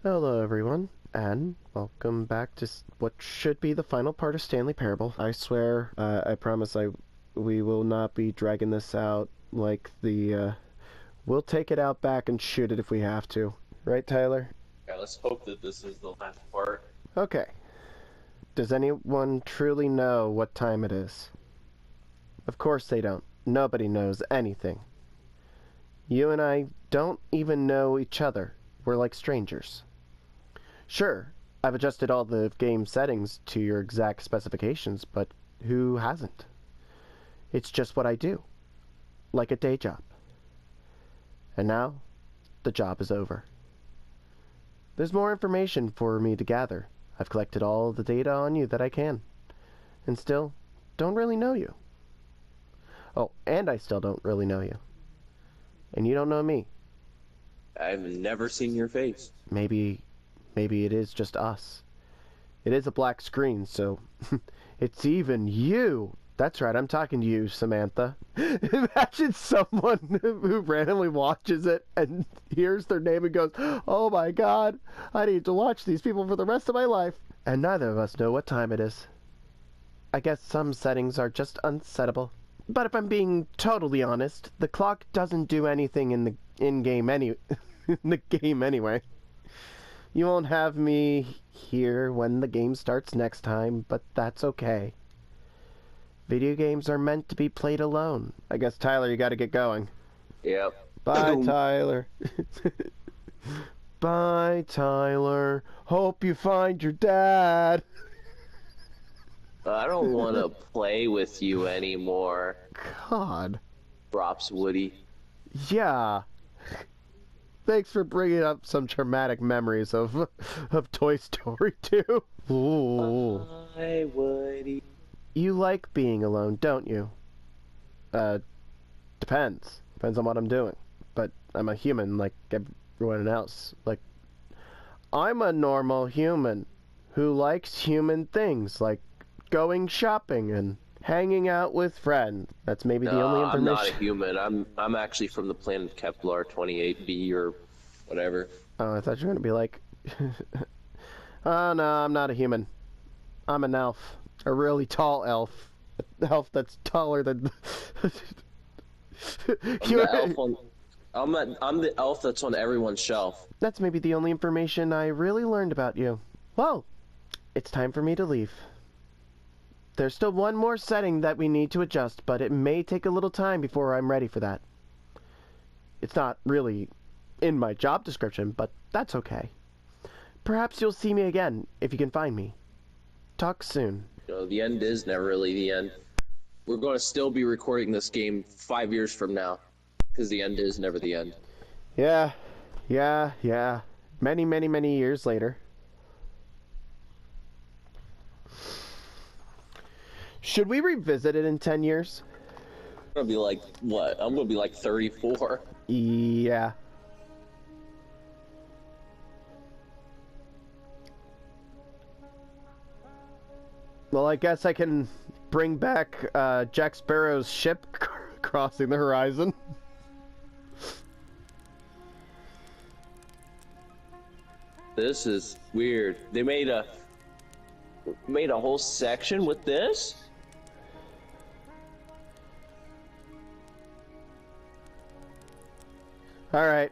Hello everyone, and welcome back to what should be the final part of Stanley Parable. I swear, I promise we will not be dragging this out like we'll take it out back and shoot it if we have to. Right, Tyler? Yeah, let's hope that this is the last part. Okay. Does anyone truly know what time it is? Of course they don't. Nobody knows anything. You and I don't even know each other. We're like strangers. Sure, I've adjusted all the game settings to your exact specifications, but who hasn't? It's just what I do. Like a day job. And now, the job is over. There's more information for me to gather. I've collected all the data on you that I can. And still, don't really know you. Oh, and I still don't really know you. And you don't know me. I've never seen your face. Maybe it is just us. It is a black screen, so it's even you. That's right, I'm talking to you, Samantha. Imagine someone who randomly watches it and hears their name and goes, "Oh my god, I need to watch these people for the rest of my life." And neither of us know what time it is. I guess some settings are just unsettable. But if I'm being totally honest, the clock doesn't do anything in the in-game in the game anyway. You won't have me here when the game starts next time, but that's okay. Video games are meant to be played alone. I guess, Tyler, you gotta get going. Yep. Bye, Tyler. Bye, Tyler. Hope you find your dad. I don't want to play with you anymore. God. Drops Woody. Yeah. Thanks for bringing up some traumatic memories of Toy Story 2. Ooh. Bye, Woody. You like being alone, don't you? Depends. Depends on what I'm doing. But I'm a human like everyone else. Like, I'm a normal human who likes human things, like going shopping and hanging out with friends. That's maybe the only information. I'm not a human. I'm actually from the planet Kepler 28b or whatever. Oh, I thought you were gonna be like, oh no, I'm not a human. I'm an elf. A really tall elf. An elf that's taller than... I'm the elf that's on everyone's shelf. That's maybe the only information I really learned about you. Well, it's time for me to leave. There's still one more setting that we need to adjust, but it may take a little time before I'm ready for that. It's not really in my job description, but that's okay. Perhaps you'll see me again, if you can find me. Talk soon. You know, the end is never really the end. We're going to still be recording this game 5 years from now, because the end is never the end. Yeah. Many years later. Should we revisit it in 10 years? I'm going to be like, what? I'm going to be like 34. Yeah. Well, I guess I can bring back Jack Sparrow's ship crossing the horizon. This is weird. They made a whole section with this? Alright.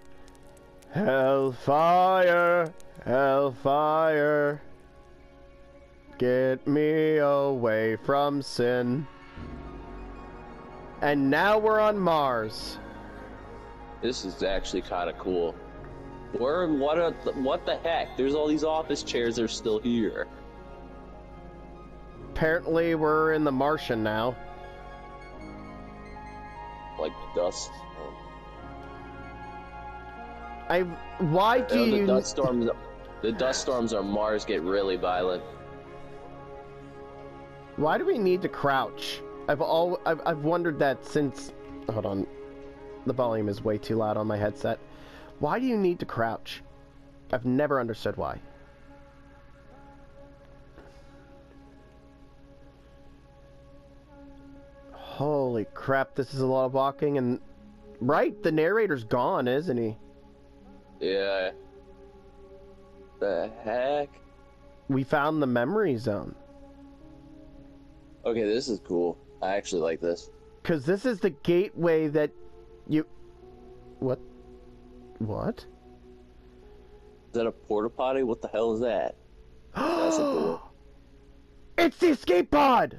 Hellfire, hellfire. Get me away from sin. And now we're on Mars. This is actually kind of cool. What the heck? There's all these office chairs that are still here. Apparently we're in the Martian now. Like dust. Why do you... The dust storms on Mars get really violent. Why do we need to crouch? I've wondered that since... Hold on. The volume is way too loud on my headset. Why do you need to crouch? I've never understood why. Holy crap, this is a lot of walking and... Right, the narrator's gone, isn't he? Yeah. The heck? We found the memory zone. Okay, this is cool. I actually like this. Because this is the gateway that you... What? What? Is that a porta potty? What the hell is that? That's a door. It's the escape pod!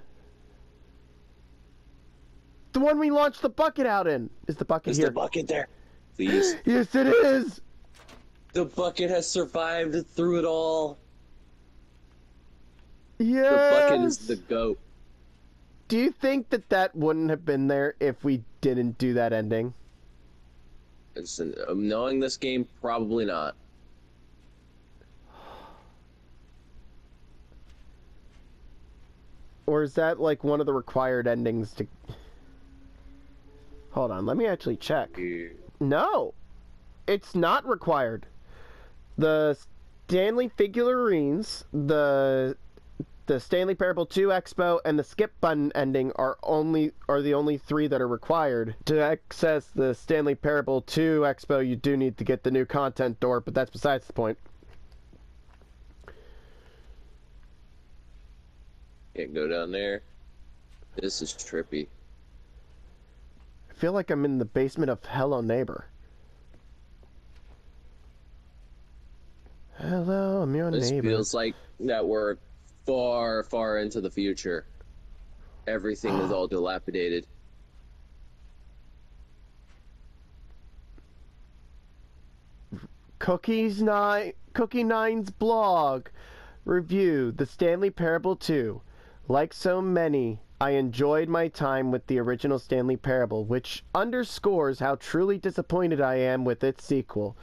The one we launched the bucket out in. Is the bucket here? Is the bucket there? Please. Yes, it is! The bucket has survived through it all. Yes! The bucket is the goat. Do you think that that wouldn't have been there if we didn't do that ending? Knowing this game, probably not. Or is that like one of the required endings to... Hold on, let me actually check. Yeah. No! It's not required. The Stanley figurines, the Stanley Parable 2 Expo, and the skip button ending are the only three that are required. To access the Stanley Parable 2 Expo, you do need to get the new content door, but that's besides the point. Can't go down there. This is trippy. I feel like I'm in the basement of Hello Neighbor. Hello, I'm your This neighbor. feels like that we're far, far into the future. Everything is all dilapidated. Cookie Nine's blog review, The Stanley Parable 2. Like so many, I enjoyed my time with the original Stanley Parable, which underscores how truly disappointed I am with its sequel.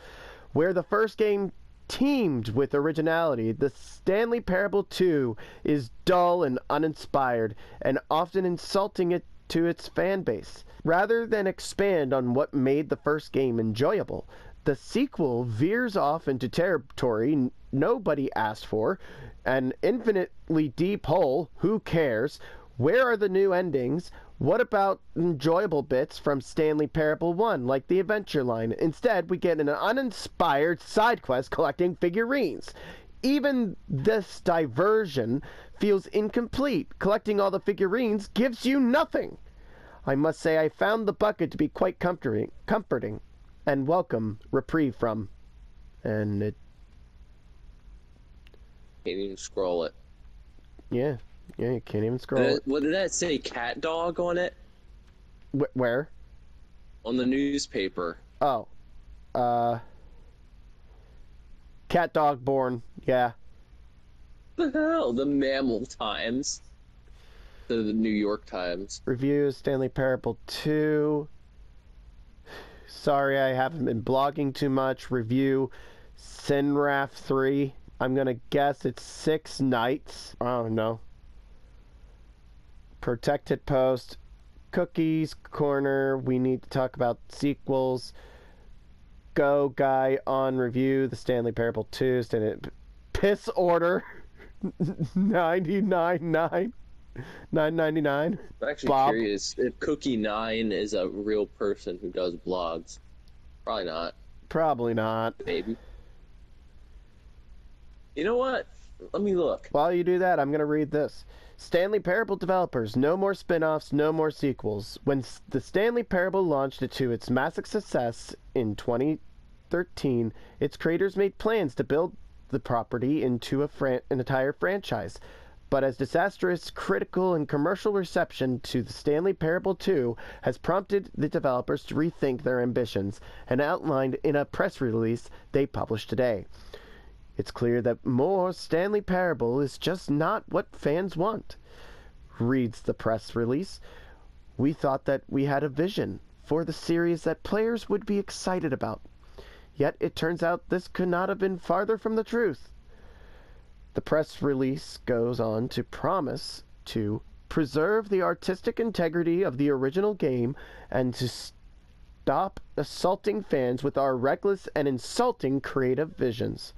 Where the first game teamed with originality, the Stanley Parable 2 is dull and uninspired, and often insulting it to its fan base. Rather than expand on what made the first game enjoyable, the sequel veers off into territory nobody asked for, an infinitely deep hole. Who cares? Where are the new endings? What about enjoyable bits from Stanley Parable 1, like the adventure line? Instead, we get an uninspired side quest collecting figurines. Even this diversion feels incomplete. Collecting all the figurines gives you nothing. I must say I found the bucket to be quite comforting and welcome reprieve from. And it... Can't even scroll it. Yeah, you can't even scroll it. What did that say? Cat dog on it? Where? On the newspaper. Oh. Cat dog born. Yeah. The hell? The Mammal Times. The New York Times. Reviews, Stanley Parable 2. Sorry, I haven't been blogging too much. Review, Sinraf 3. I'm gonna guess it's 6 nights. Oh, no. Protected post. Cookies corner. We need to talk about sequels. Go guy on review. The Stanley Parable 2. Piss order. 99.9. $9.99. I'm actually Bob. curious if Cookie 9 is a real person who does blogs. Probably not. Probably not. Maybe. You know what? Let me look. While you do that, I'm going to read this. Stanley Parable developers, no more spin-offs, no more sequels. When the Stanley Parable launched it to its massive success in 2013, its creators made plans to build the property into an entire franchise. But as disastrous critical and commercial reception to the Stanley Parable 2 has prompted the developers to rethink their ambitions, and outlined in a press release they published today. It's clear that more Stanley Parable is just not what fans want. Reads the press release. We thought that we had a vision for the series that players would be excited about. Yet it turns out this could not have been farther from the truth. The press release goes on to promise to preserve the artistic integrity of the original game and to stop assaulting fans with our reckless and insulting creative visions.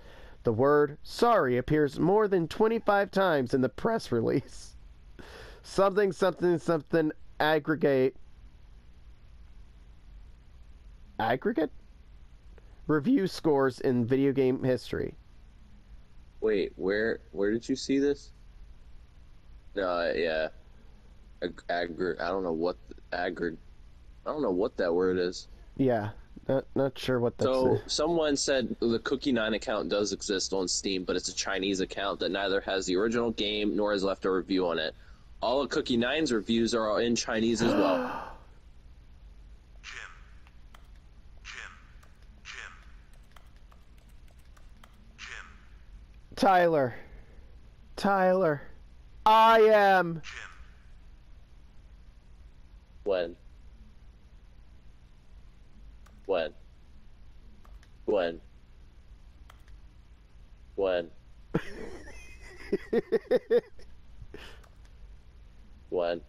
The word sorry appears more than 25 times in the press release. Something, something, something, aggregate. Aggregate? Review scores in video game history. Wait, where did you see this? No, yeah. I don't know what I don't know what that word is. Yeah, not sure what that's. So someone said the Cookie 9 account does exist on Steam, but it's a Chinese account that neither has the original game nor has left a review on it. All of Cookie 9's reviews are in Chinese as well. Tyler, I am. When? When? When? When? When?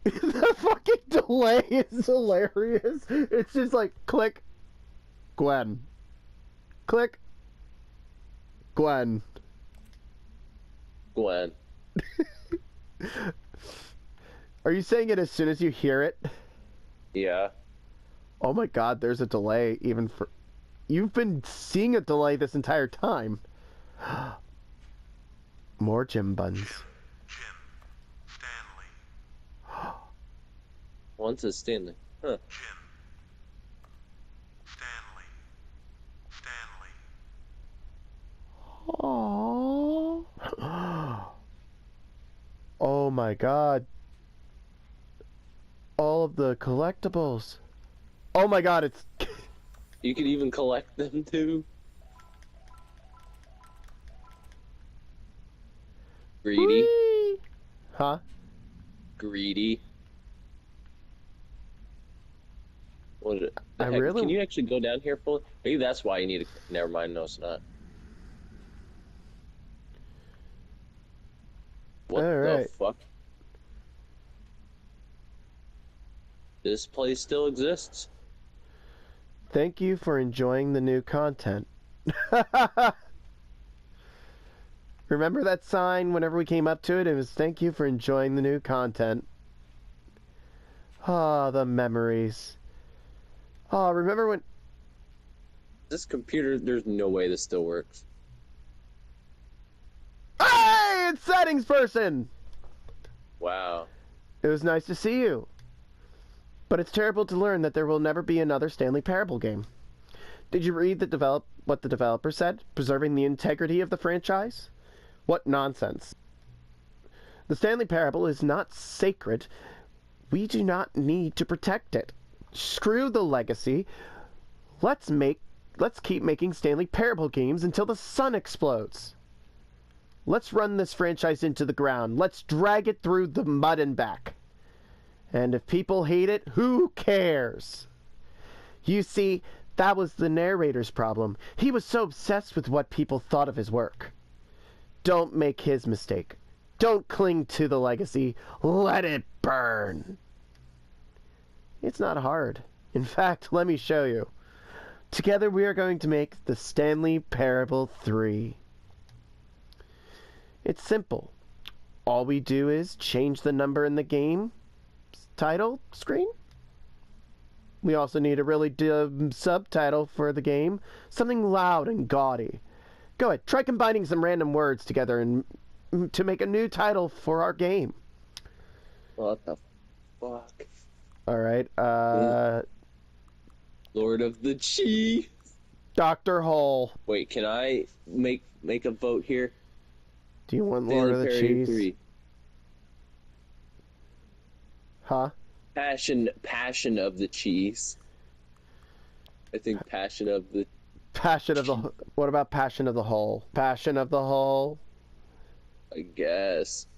The fucking delay is hilarious. It's just like click, Gwen, click, Gwen. When? Are you saying it as soon as you hear it? Yeah. Oh my god, there's a delay even for... You've been seeing a delay this entire time. More Jim buns. Stanley. One says Stanley. Huh. Stanley. Aww. Oh my god. All of the collectibles. Oh my god, it's... You could even collect them too. Greedy. Whee! Huh? Greedy. What? The I heck? really- Can you actually go down here fully? Maybe that's why you need to. Never mind. No, it's not. What the Alright. fuck? This place still exists. Thank you for enjoying the new content. Remember that sign whenever we came up to it? It was thank you for enjoying the new content. Ah, the memories. Ah, remember when... This computer, there's no way this still works. Hey, it's settings person! Wow. It was nice to see you. But it's terrible to learn that there will never be another Stanley Parable game. Did you read what the developer said? Preserving the integrity of the franchise? What nonsense. The Stanley Parable is not sacred. We do not need to protect it. Screw the legacy. Let's keep making Stanley Parable games until the sun explodes. Let's run this franchise into the ground. Let's drag it through the mud and back. And if people hate it, who cares? You see, that was the narrator's problem. He was so obsessed with what people thought of his work. Don't make his mistake. Don't cling to the legacy. Let it burn. It's not hard. In fact, let me show you. Together we are going to make the Stanley Parable 3. It's simple. All we do is change the number in the game title screen. We also need a really dumb subtitle for the game. Something loud and gaudy. Go ahead, try combining some random words together and to make a new title for our game. What the fuck? Alright, Lord of the Chi. Dr. Hole. Wait, can I make a vote here? Do you want Lord of the Stanley Parable Cheese? 3. Huh? Passion of the cheese. I think passion of the... Passion of the... What about Passion of the Hole? Passion of the Hole? I guess.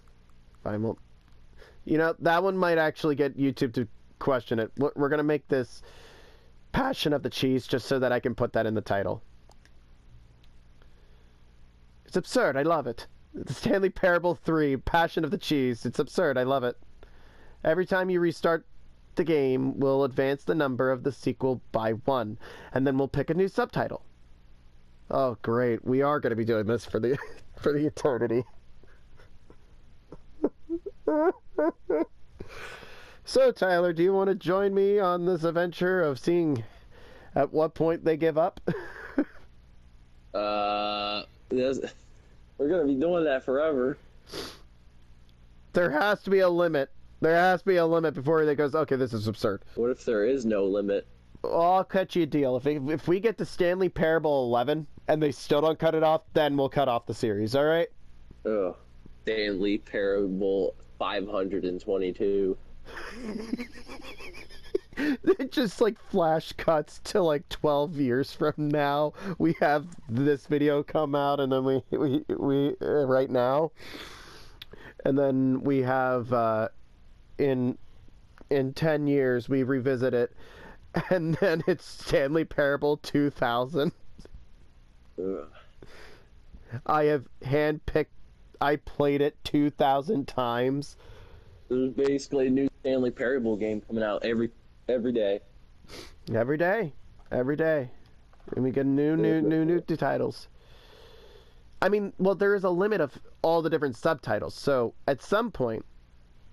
Fine, well... You know, that one might actually get YouTube to question it. We're gonna make this Passion of the Cheese just so that I can put that in the title. It's absurd, I love it. The Stanley Parable 3, Passion of the Cheese. It's absurd, I love it. Every time you restart the game, we'll advance the number of the sequel by 1, and then we'll pick a new subtitle. Oh, great. We are going to be doing this for the for the eternity. So, Tyler, do you want to join me on this adventure of seeing at what point they give up? This, We're gonna be doing that forever. There has to be a limit. There has to be a limit before it goes, okay, this is absurd. What if there is no limit? Well, I'll cut you a deal. If we get to Stanley Parable 11 and they still don't cut it off, then we'll cut off the series, alright? Ugh. Stanley Parable 522. It just like flash cuts to like 12 years from now. We have this video come out, and then we right now, and then we have in 10 years we revisit it, and then it's Stanley Parable 2000. Ugh. I have handpicked. I played it 2,000 times. There's basically a new Stanley Parable game coming out every day. Every day, and we get new titles. I mean, well, there is a limit of all the different subtitles, so at some point,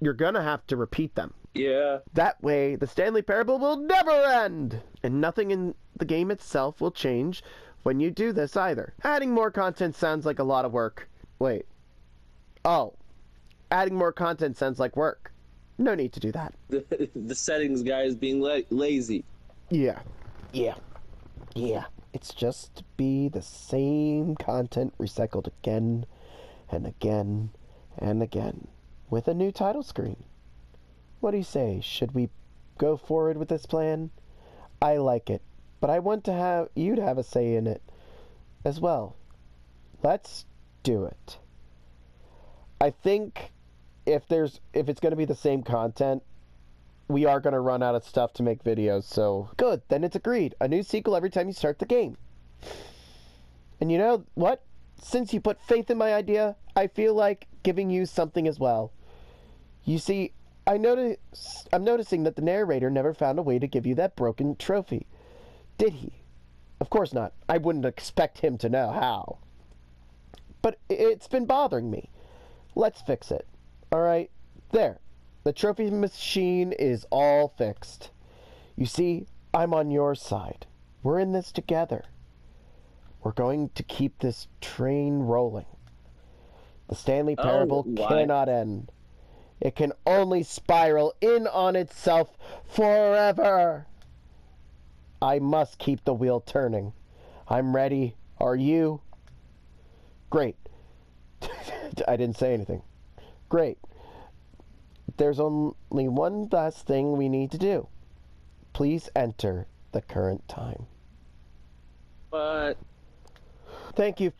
you're gonna have to repeat them. Yeah. That way, the Stanley Parable will never end, and nothing in the game itself will change when you do this either. Adding more content sounds like a lot of work. Wait. Oh. Adding more content sounds like work. No need to do that. The settings guy is being lazy. Yeah. It's just to be the same content recycled again and again and again with a new title screen. What do you say? Should we go forward with this plan? I like it, but I want to have you to have a say in it as well. Let's do it. I think if it's going to be the same content, we are going to run out of stuff to make videos, so good, then it's agreed. A new sequel every time you start the game. And you know what? Since you put faith in my idea, I feel like giving you something as well. You see, I'm noticing that the narrator never found a way to give you that broken trophy. Did he? Of course not. I wouldn't expect him to know how. But it's been bothering me. Let's fix it. Alright, there. The trophy machine is all fixed. You see, I'm on your side. We're in this together. We're going to keep this train rolling. The Stanley Parable cannot end. It can only spiral in on itself forever. I must keep the wheel turning. I'm ready. Are you? Great. I didn't say anything. Great. There's only one last thing we need to do. Please enter the current time. What? Thank you.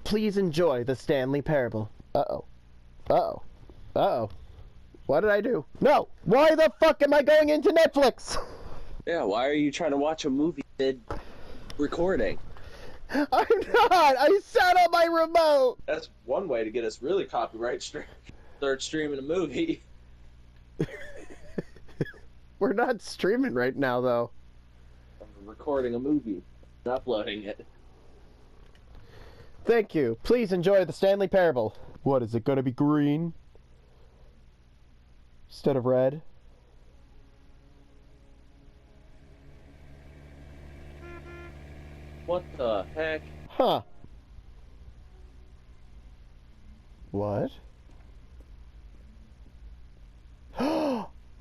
Please enjoy the Stanley Parable. Uh-oh. Uh-oh. Uh-oh. What did I do? No! Why the fuck am I going into Netflix? Yeah, why are you trying to watch a movie mid recording? I'm not! I sat on my remote! That's one way to get us really copyright start streaming a movie. We're not streaming right now, though. I'm recording a movie and uploading it. Thank you. Please enjoy the Stanley Parable. What, is it gonna be green? Instead of red? What the heck? Huh. What?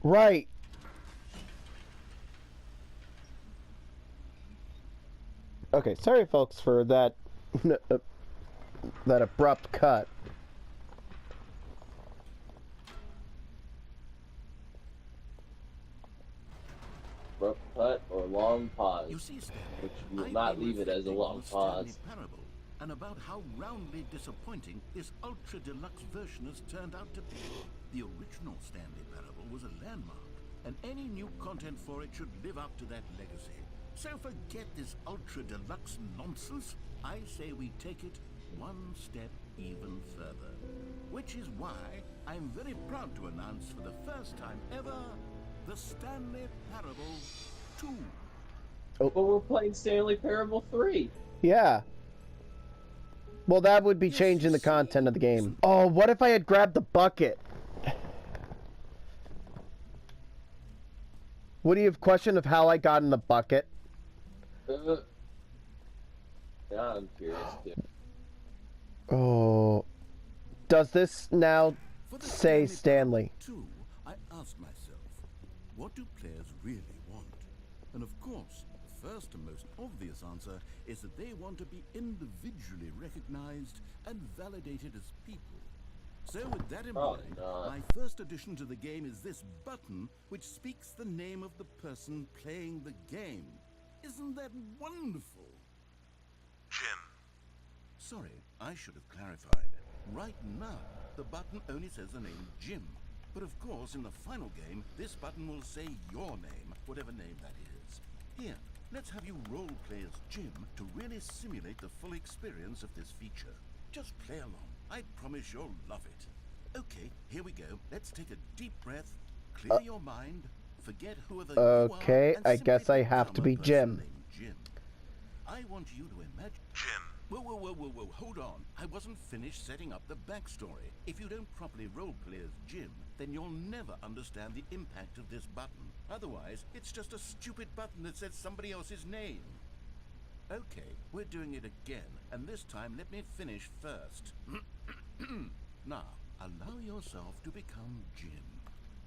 Right. Okay, sorry folks for that that abrupt cut. Abrupt cut or long pause. You see, Stanley, Which will I've not been leave it as a reflecting long on Stanley pause. Parable and about how roundly disappointing this ultra deluxe version has turned out to be. The original Stanley Parable was a landmark, and any new content for it should live up to that legacy. So forget this ultra deluxe nonsense. I say we take it one step even further. Which is why I'm very proud to announce for the first time ever, the Stanley Parable 2. But we're playing Stanley Parable 3. Yeah. Well, that would be changing the content of the game. Oh, what if I had grabbed the bucket? Would you have questioned of how I got in the bucket? Yeah, I'm curious too. Oh, Does this now For the say Stanley? Parable 2, I asked myself, what do players really want? And of course, the first and most obvious answer is that they want to be individually recognized and validated as people. So with that in mind, my first addition to the game is this button which speaks the name of the person playing the game. Isn't that wonderful? Jim. Sorry, I should have clarified. Right now, the button only says the name Jim. But of course, in the final game, this button will say your name, whatever name that is. Here, let's have you role play as Jim to really simulate the full experience of this feature. Just play along. I promise you'll love it. Okay, here we go. Let's take a deep breath, clear your mind, forget who are the Okay, you are, and I guess I simply have to become be a person Jim. named Jim. I want you to imagine... Jim. Whoa, hold on. I wasn't finished setting up the backstory. If you don't properly roleplay as Jim, then you'll never understand the impact of this button. Otherwise, it's just a stupid button that says somebody else's name. Okay, we're doing it again, and this time let me finish first. Now, allow yourself to become Jim.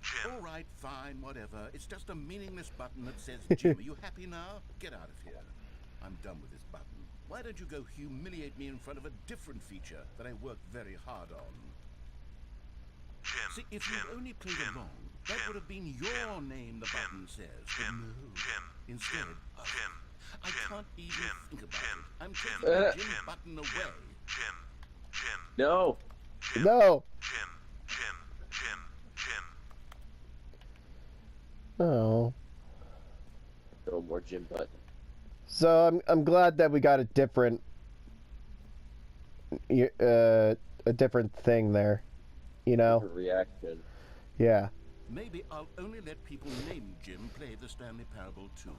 Jim. All right, fine, whatever. It's just a meaningless button that says Jim. Are you happy now? Get out of here. I'm done with this button. Why don't you go humiliate me in front of a different feature that I worked very hard on? Jim. See, if Jim. you'd only played Jim. along, that would have been your name the button says. But Jim. no. Jim. Instead, Jim. Jim. I Jim. can't even Jim. think about Jim. it. I'm Jim. taking the Jim Jim. button away. Jim. Jim. No. Jim. No. Jim. Jim. Jim. Jim. Oh. No more Jim button. So I'm glad that we got a different thing there. You know? Different reaction. Yeah. Maybe I'll only let people named Jim play the Stanley Parable 2.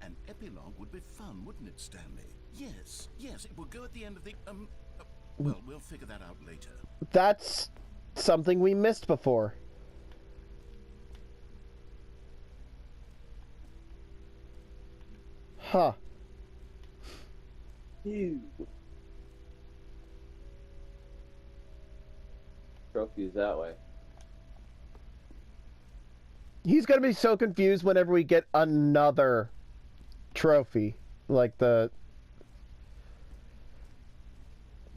An epilogue would be fun, wouldn't it, Stanley? Yes, it will go at the end of the, well, we'll figure that out later. That's something we missed before. Huh. Ew. Trophies that way. He's gonna be so confused whenever we get another trophy. Like the...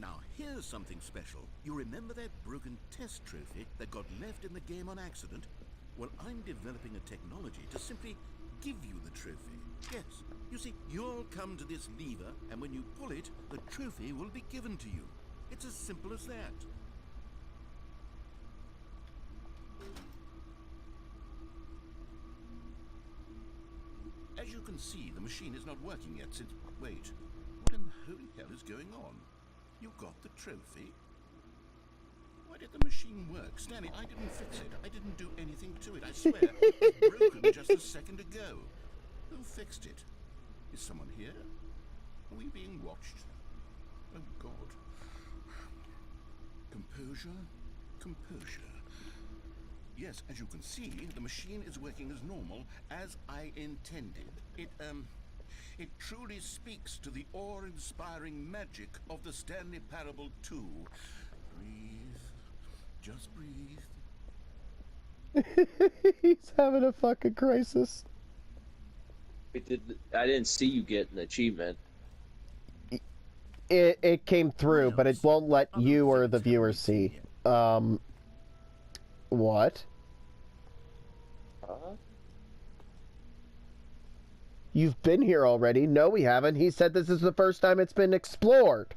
Now, here's something special. You remember that broken test trophy that got left in the game on accident? Well, I'm developing a technology to simply give you the trophy. Yes, you see, you'll come to this lever, and when you pull it, the trophy will be given to you. It's as simple as that. As you can see, the machine is not working yet since... Wait, what in the holy hell is going on? You got the trophy? Why did the machine work? Stanley, I didn't fix it. I didn't do anything to it. I swear, it was broken just a second ago. Who fixed it? Is someone here? Are we being watched? Oh, God. Composure. Composure. Yes, as you can see, the machine is working as normal, as I intended. It truly speaks to the awe-inspiring magic of the Stanley Parable 2. Breathe. Just breathe. He's having a fucking crisis. I didn't see you get an achievement. It came through, but it won't let you or the viewers see. What? You've been here already. No, we haven't. He said this is the first time it's been explored.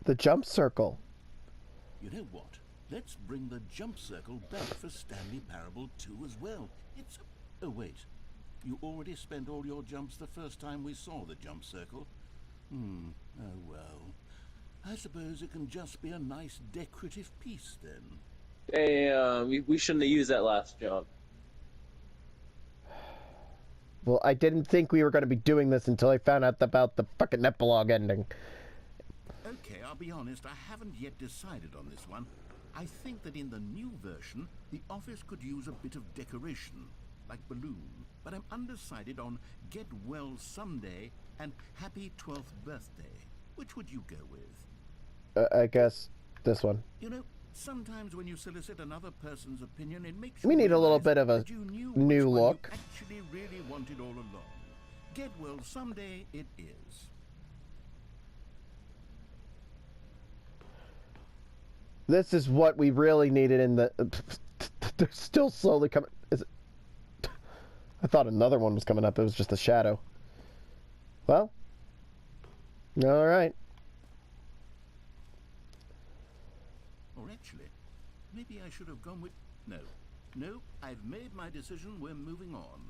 The jump circle. You know what? Let's bring the jump circle back for Stanley Parable 2 as well. It's... Oh, wait. You already spent all your jumps the first time we saw the jump circle? Oh, well. I suppose it can just be a nice decorative piece, then. Damn, we shouldn't have used that last jump. Well, I didn't think we were going to be doing this until I found out about the fucking epilogue ending. Okay, I'll be honest, I haven't yet decided on this one. I think that in the new version, the office could use a bit of decoration, like balloon. But I'm undecided on Get Well Someday and Happy 12th Birthday. Which would you go with? I guess this one. You know, sometimes when you solicit another person's opinion, it makes We you need a little realize bit of a that you knew new which one look. you actually really wanted all along. Get well, someday it is. This is what we really needed in the... They're still slowly coming... Is it... I thought another one was coming up. It was just a shadow. Well. Alright. Or actually, maybe I should have gone with... No, I've made my decision. We're moving on.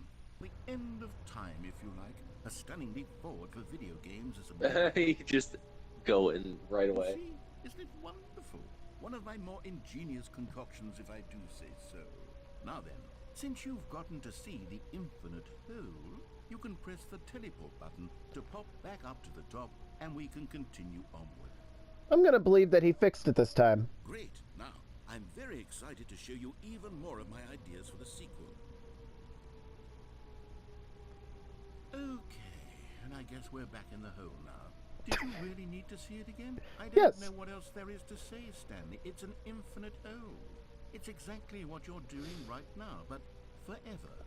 The end of time, if you like. A stunning leap forward for video games is a... You just go in right away. See? Isn't it wonderful? One of my more ingenious concoctions, if I do say so. Now then, since you've gotten to see the infinite hole, you can press the teleport button to pop back up to the top, and we can continue onward. I'm gonna believe that he fixed it this time. Great. Now, I'm very excited to show you even more of my ideas for the sequel. Okay, and I guess we're back in the hole now. Did you really need to see it again? I don't Yes. know what else there is to say, Stanley. It's an infinite hole. It's exactly what you're doing right now, but forever.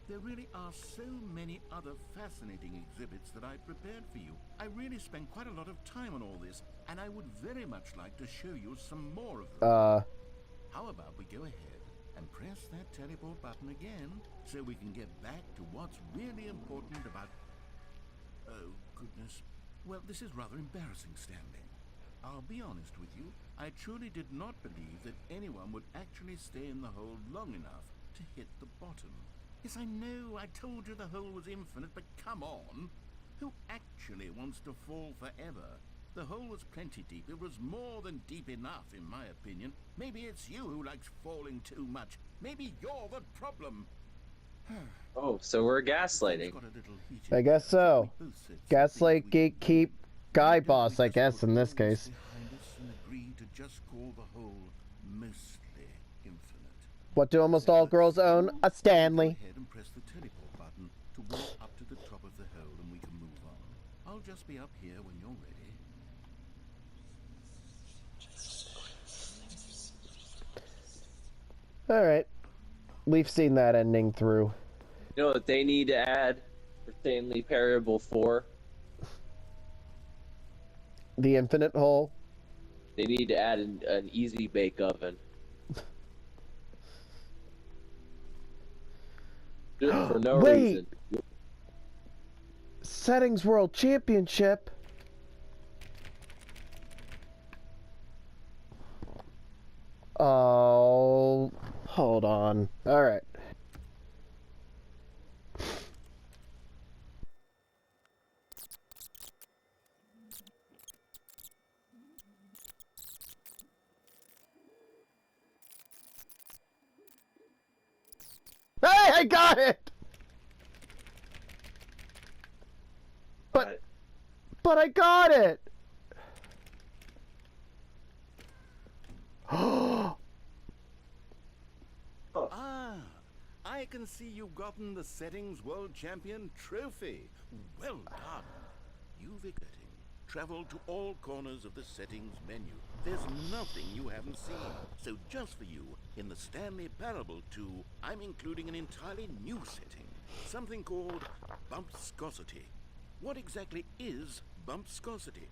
There really are so many other fascinating exhibits that I prepared for you. I really spent quite a lot of time on all this, and I would very much like to show you some more of them. How about we go ahead and press that teleport button again, so we can get back to what's really important about... Oh, goodness. Well, this is rather embarrassing, Stanley. I'll be honest with you. I truly did not believe that anyone would actually stay in the hole long enough to hit the bottom. Yes, I know, I told you the hole was infinite, but come on. Who actually wants to fall forever? The hole was plenty deep. It was more than deep enough, in my opinion. Maybe it's you who likes falling too much. Maybe you're the problem. Oh, so we're gaslighting. I guess so. Gaslight, gatekeep, guy boss, I guess, in this case. Agree to just call the hole mostly infinite. What do almost all girls own? A Stanley. Go ahead and press the teleport button to walk up to the top of the hole, and we can move on. I'll just be up here when you're ready. Alright. We've seen that ending through. You know what they need to add for Stanley Parable 4? The infinite hole. They need to add an easy bake oven. Just for no Wait! reason. Settings World Championship. Oh, hold on. All right. Hey, I got it. But I got it. Ah, I can see you've gotten the Settings World Champion trophy. Well done. You've getting. Travel to all corners of the settings menu. There's nothing you haven't seen. So just for you, in the Stanley Parable 2, I'm including an entirely new setting. Something called bumpscosity. What exactly is bumpscosity?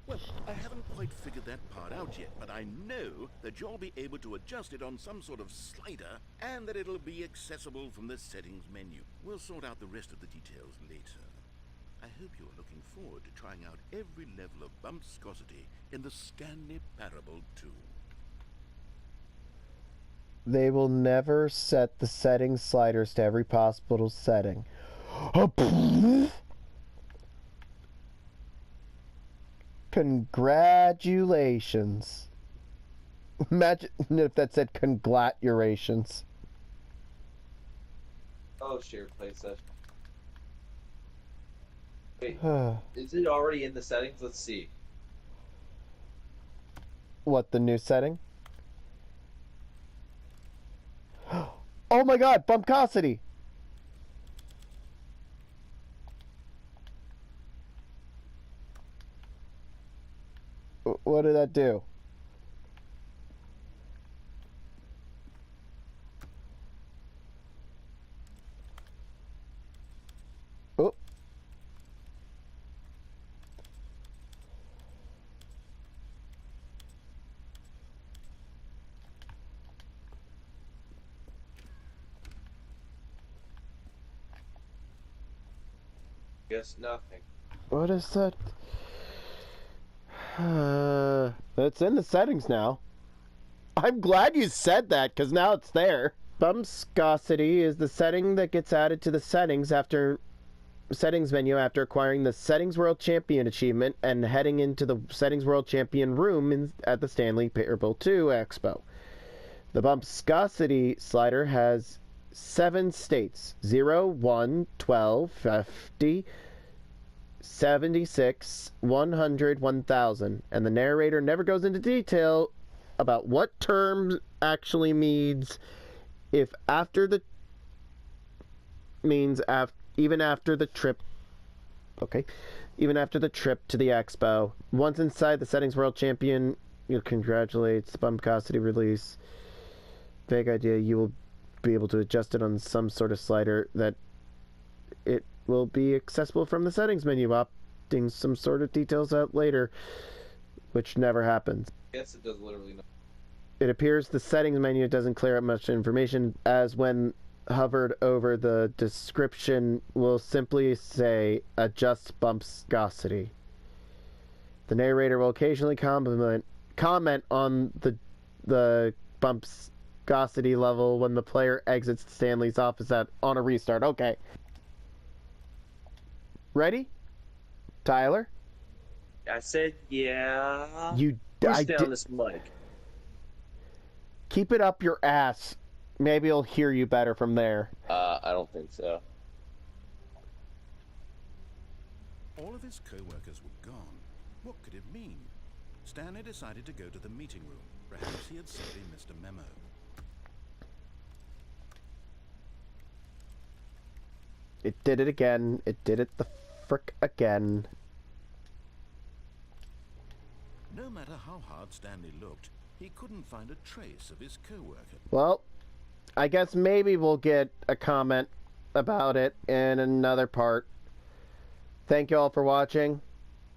Well, I haven't quite figured that part out yet, but I know that you'll be able to adjust it on some sort of slider, and that it'll be accessible from the settings menu. We'll sort out the rest of the details later. I hope you are looking forward to trying out every level of bumpscosity in the Stanley Parable 2. They will never set the setting sliders to every possible setting. Congratulations. Imagine if that said congratulations. Oh, share play session. Wait, is it already in the settings? Let's see. What, the new setting? Oh my god, bumpcosity! What did that do? Oh. Guess nothing. What is that? It's in the settings now. I'm glad you said that, because now it's there. Bumpscosity is the setting that gets added to the settings menu after acquiring the Settings World Champion achievement and heading into the Settings World Champion room at the Stanley Parable 2 Expo. The Bumpscosity slider has 7 states: 0, 1, 12, 50, 76, 100, 1000, and the narrator never goes into detail about what term actually means if after the means even after the trip. Okay, even after the trip to the expo. Once inside the Settings World Champion, you'll congratulate the Bumpscosity release. Vague idea, you will be able to adjust it on some sort of slider that it will be accessible from the settings menu, opting some sort of details out later, which never happens. Guess it does literally nothing. It appears the settings menu doesn't clear up much information, as when hovered over the description will simply say adjust bumpscosity. The narrator will occasionally comment on the bumpscosity level when the player exits Stanley's office on a restart. Okay. Ready? Tyler? I said yeah. You Push down this mic. Keep it up your ass. Maybe I'll hear you better from there. I don't think so. All of his co-workers were gone. What could it mean? Stanley decided to go to the meeting room. Perhaps he had simply missed a memo. It did it again. It did it the frick again. No matter how hard Stanley looked, he couldn't find a trace of his co-worker. Well, I guess maybe we'll get a comment about it in another part. Thank you all for watching.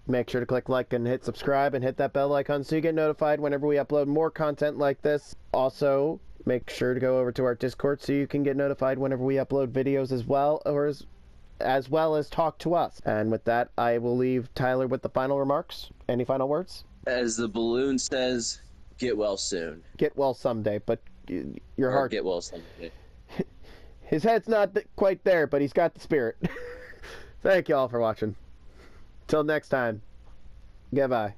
Make sure to click like and hit subscribe and hit that bell icon so you get notified whenever we upload more content like this. Also, make sure to go over to our Discord so you can get notified whenever we upload videos as well, or as well as talk to us. And with that, I will leave Tyler with the final remarks. Any final words? As the balloon says, get well soon. Get well someday, but your heart... Get well someday. His head's not quite there, but he's got the spirit. Thank you all for watching. Till next time. Goodbye.